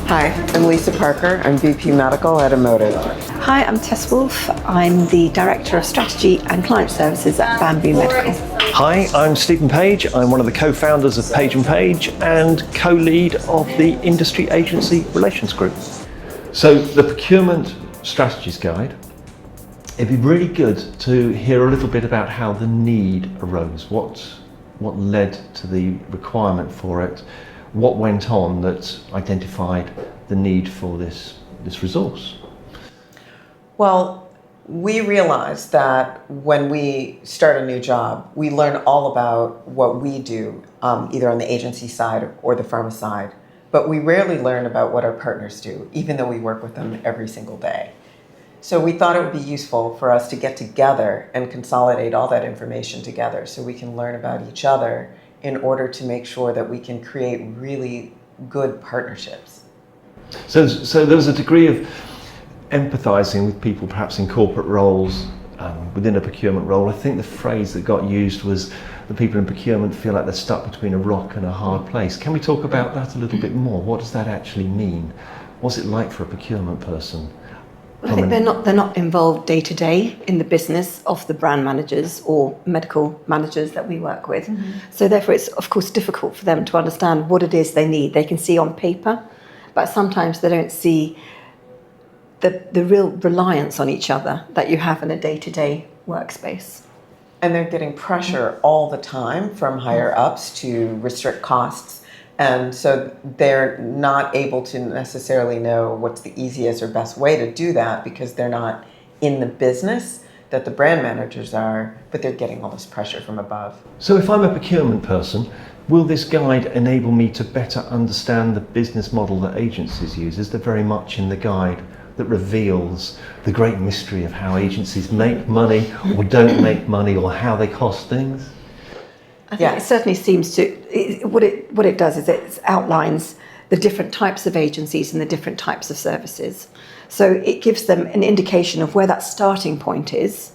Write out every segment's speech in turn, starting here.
Hi, I'm Lisa Parker. I'm VP Medical at Emotive. Hi, I'm Therese Wulff. I'm the Director of Strategy and Client Services at Bamboo Medical. Hi, I'm Stephen Page. I'm one of the co-founders of Page&Page and co-lead of the Industry Agency Relations Group. So the Procurement Strategies Guide, it'd be really good to hear a little bit about how the need arose, what led to the requirement for it, what went on that identified the need for this resource. Well, we realized that when we start a new job, we learn all about what we do, either on the agency side or the pharma side, but we rarely learn about what our partners do, even though we work with them every single day. So we thought it would be useful for us to get together and consolidate all that information together so we can learn about each other in order to make sure that we can create really good partnerships. So there was a degree of empathizing with people perhaps in corporate roles, within a procurement role. I think the phrase that got used was the people in procurement feel like they're stuck between a rock and a hard place. Can we talk about that a little bit more? What does that actually mean? What's it like for a procurement person? I think they're not involved day to day in the business of the brand managers or medical managers that we work with. Mm-hmm. So therefore it's of course difficult for them to understand what it is they need. They can see on paper, but sometimes they don't see the real reliance on each other that you have in a day-to-day workspace. And they're getting pressure all the time from higher ups to restrict costs. And so they're not able to necessarily know what's the easiest or best way to do that because they're not in the business that the brand managers are, but they're getting all this pressure from above. So if I'm a procurement person, will this guide enable me to better understand the business model that agencies use? Is there very much in the guide that reveals the great mystery of how agencies make money or don't make money or how they cost things? I think it certainly seems to, what it does is it outlines the different types of agencies and the different types of services. So it gives them an indication of where that starting point is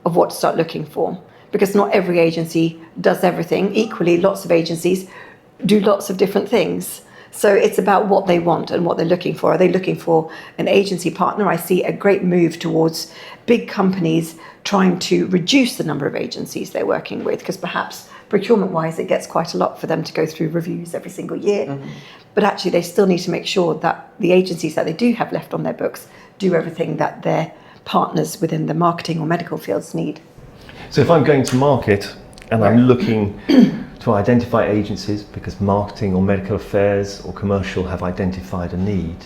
of what to start looking for. Because not every agency does everything. Equally, lots of agencies do lots of different things. So it's about what they want and what they're looking for. Are they looking for an agency partner? I see a great move towards big companies trying to reduce the number of agencies they're working with, because perhaps procurement-wise, it gets quite a lot for them to go through reviews every single year. Mm-hmm. But actually, they still need to make sure that the agencies that they do have left on their books do everything that their partners within the marketing or medical fields need. So if I'm going to market and I'm looking to identify agencies because marketing or medical affairs or commercial have identified a need,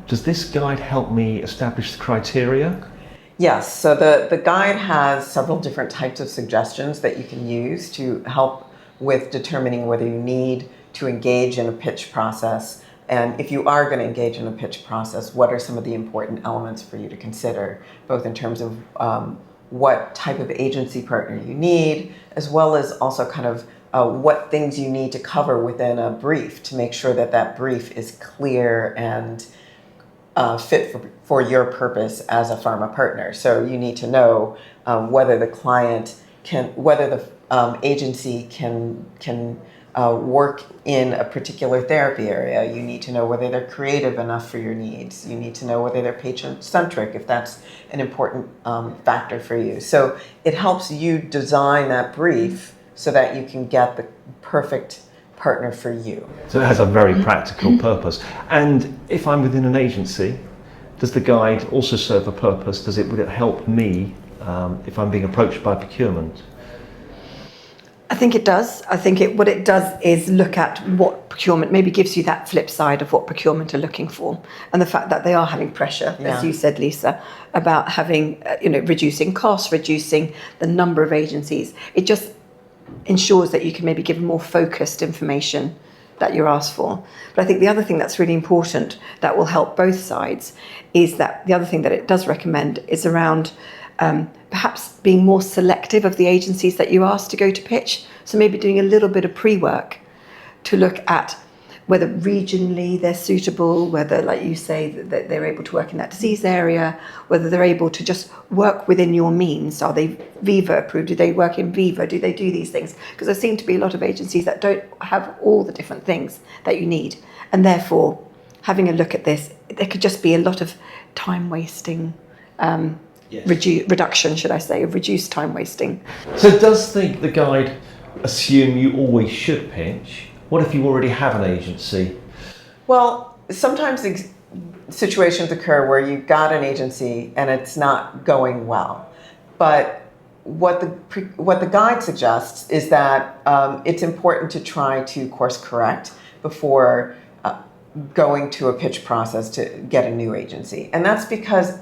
does this guide help me establish the criteria? Yes, so the guide has several different types of suggestions that you can use to help with determining whether you need to engage in a pitch process. And if you are going to engage in a pitch process, what are some of the important elements for you to consider, both in terms of what type of agency partner you need, as well as also kind of what things you need to cover within a brief to make sure that that brief is clear and fit for your purpose as a pharma partner. So you need to know whether the client whether the agency can work in a particular therapy area. You need to know whether they're creative enough for your needs. You need to know whether they're patient-centric, if that's an important factor for you. So it helps you design that brief so that you can get the perfect partner for you. So it has a very practical purpose. And if I'm within an agency, does the guide also serve a purpose? Would it help me if I'm being approached by procurement? I think it does. I think what it does is look at what procurement maybe gives you that flip side of what procurement are looking for, and the fact that they are having pressure, as you said, Lisa, about having reducing costs, reducing the number of agencies. It just ensures that you can maybe give more focused information that you're asked for. But I think the other thing that's really important that will help both sides is that the other thing that it does recommend is around perhaps being more selective of the agencies that you ask to go to pitch. So maybe doing a little bit of pre-work to look at whether regionally they're suitable, whether, like you say, that they're able to work in that disease area, whether they're able to just work within your means. Are they Viva approved? Do they work in Viva? Do they do these things? Because there seem to be a lot of agencies that don't have all the different things that you need. And therefore, having a look at this, there could just be a lot of time wasting, reduction, should I say, of reduced time wasting. So does the guide assume you always should pitch? What if you already have an agency? Well, sometimes situations occur where you've got an agency and it's not going well. But what the guide suggests is that it's important to try to course correct before going to a pitch process to get a new agency. And that's because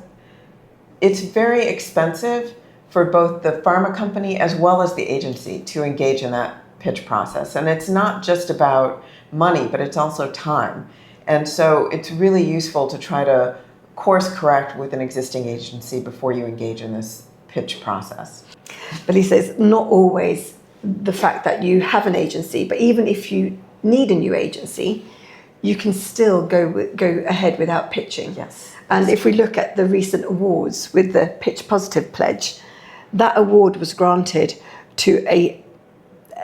it's very expensive for both the pharma company as well as the agency to engage in that pitch process. And it's not just about money, but it's also time. And so it's really useful to try to course correct with an existing agency before you engage in this pitch process. But Lisa, it's not always the fact that you have an agency, but even if you need a new agency, you can still go ahead without pitching. Yes. And if we look at the recent awards with the Pitch Positive Pledge, that award was granted to a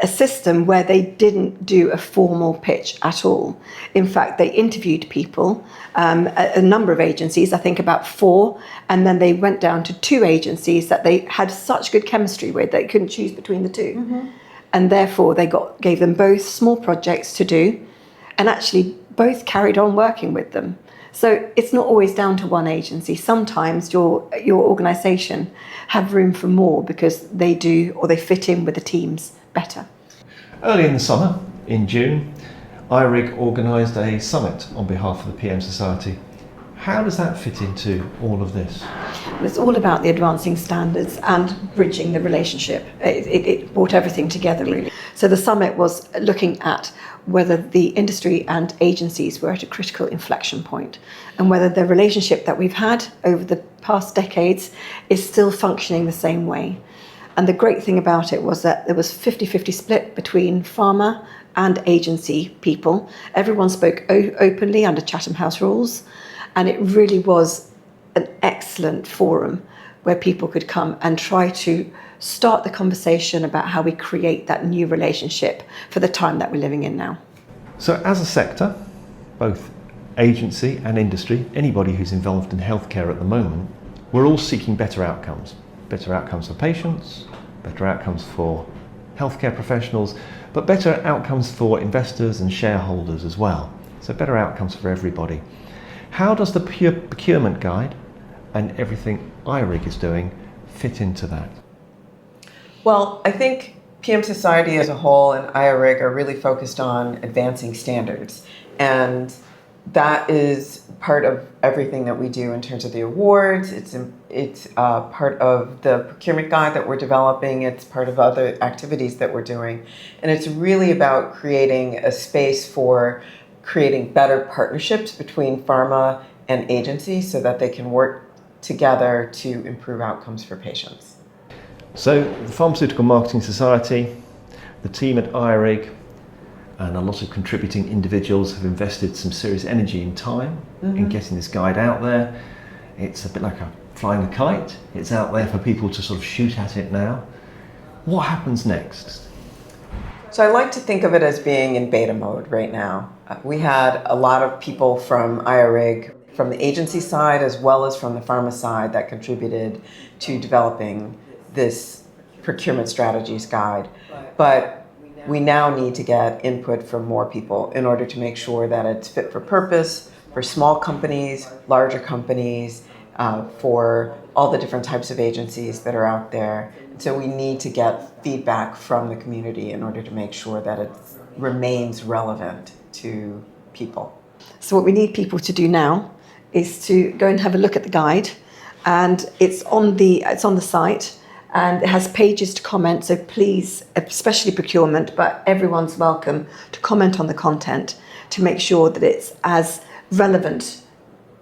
system where they didn't do a formal pitch at all. In fact, they interviewed people, a number of agencies, I think about 4, and then they went down to 2 agencies that they had such good chemistry with they couldn't choose between the 2. Mm-hmm. And therefore they gave them both small projects to do, and actually both carried on working with them. So it's not always down to one agency. Sometimes your organisation have room for more because they do, or they fit in with the teams better. Early in the summer, in June, IRIG organised a summit on behalf of the PM Society. How does that fit into all of this? It's all about the advancing standards and bridging the relationship. It brought everything together, really. So the summit was looking at whether the industry and agencies were at a critical inflection point and whether the relationship that we've had over the past decades is still functioning the same way. And the great thing about it was that there was 50-50 split between pharma and agency people. Everyone spoke openly under Chatham House rules, and it really was an excellent forum where people could come and try to start the conversation about how we create that new relationship for the time that we're living in now. So as a sector, both agency and industry, anybody who's involved in healthcare at the moment, we're all seeking better outcomes. Better outcomes for patients, better outcomes for healthcare professionals, but better outcomes for investors and shareholders as well. So better outcomes for everybody. How does the procurement guide and everything IRIG is doing fit into that? Well, I think PM Society as a whole and IRIG are really focused on advancing standards. And that is part of everything that we do in terms of the awards. It's part of the procurement guide that we're developing. It's part of other activities that we're doing. And it's really about creating a space for creating better partnerships between pharma and agencies so that they can work together to improve outcomes for patients. So the Pharmaceutical Marketing Society, the team at IRIG, and a lot of contributing individuals have invested some serious energy and time in getting this guide out there. It's a bit like flying a kite. It's out there for people to sort of shoot at it now. What happens next? So I like to think of it as being in beta mode right now. We had a lot of people from IRIG, from the agency side as well as from the pharma side, that contributed to developing this procurement strategies guide. But we now need to get input from more people in order to make sure that it's fit for purpose for small companies, larger companies, for all the different types of agencies that are out there. So we need to get feedback from the community in order to make sure that it remains relevant to people. So what we need people to do now is to go and have a look at the guide, and it's on the site. And it has pages to comment, so please, especially procurement, but everyone's welcome to comment on the content to make sure that it's as relevant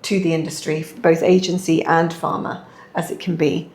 to the industry, both agency and pharma, as it can be.